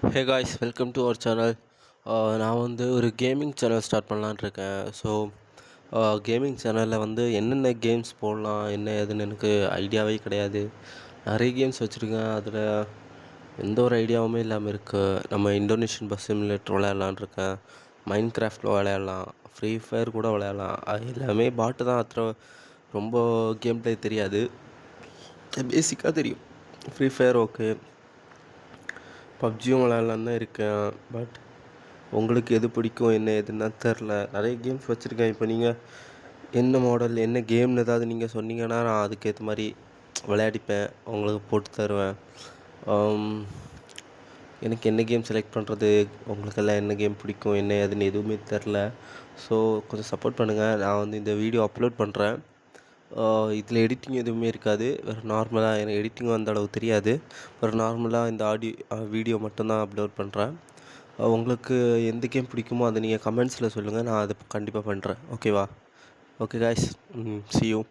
Hey guys, welcome to our channel. நான் வந்து ஒரு கேமிங் சேனல் ஸ்டார்ட் பண்ணலான்னு இருக்கேன். ஸோ கேமிங் சேனலில் வந்து என்னென்ன கேம்ஸ் போடலாம், என்ன ஏதுன்னு எனக்கு ஐடியாவே கிடையாது. நிறைய கேம்ஸ் வச்சுருக்கேன். அதில் எந்த ஒரு ஐடியாவுமே இல்லாமல் இருக்குது. நம்ம இந்தோனேஷியன் பஸ் சிமுலேட்டர் விளையாடலான்னு இருக்கேன். மைண்ட் கிராஃப்டில் விளையாடலாம், ஃப்ரீ ஃபயர் கூட விளையாடலாம். அது எல்லாமே பாட்டு தான். ரொம்ப கேம் ப்ளே தெரியாது, பேசிக்காக தெரியும். ஃப்ரீ ஃபயர் ஓகே, பப்ஜியும் விளையாடலான்னு தான் இருக்கேன். பட் உங்களுக்கு எது பிடிக்கும், என்ன எதுன்னா தெரில. நிறைய கேம்ஸ் வச்சுருக்கேன். இப்போ நீங்கள் என்ன மாடல், என்ன கேம்னு ஏதாவது நீங்கள் சொன்னீங்கன்னா நான் அதுக்கேற்ற மாதிரி விளையாடிப்பேன், உங்களுக்கு போட்டு தருவேன். எனக்கு என்ன கேம் செலக்ட் பண்ணுறது, உங்களுக்கெல்லாம் என்ன கேம் பிடிக்கும், என்ன ஏதுன்னு எதுவுமே தெரில. ஸோ கொஞ்சம் சப்போர்ட் பண்ணுங்கள். நான் வந்து இந்த வீடியோ அப்லோட் பண்ணுறேன். இதில் எடிட்டிங் எதுவுமே இருக்காது. வேறு நார்மலாக எனக்கு எடிட்டிங் அந்த அளவு தெரியாது. ஒரு நார்மலாக இந்த வீடியோ மட்டும்தான் அப்லோட் பண்ணுறேன். உங்களுக்கு எந்த கேம் பிடிக்குமோ அதை நீங்கள் கமெண்ட்ஸில் சொல்லுங்கள், நான் அதை கண்டிப்பாக பண்ணுறேன். ஓகேவா? Okay guys, see you.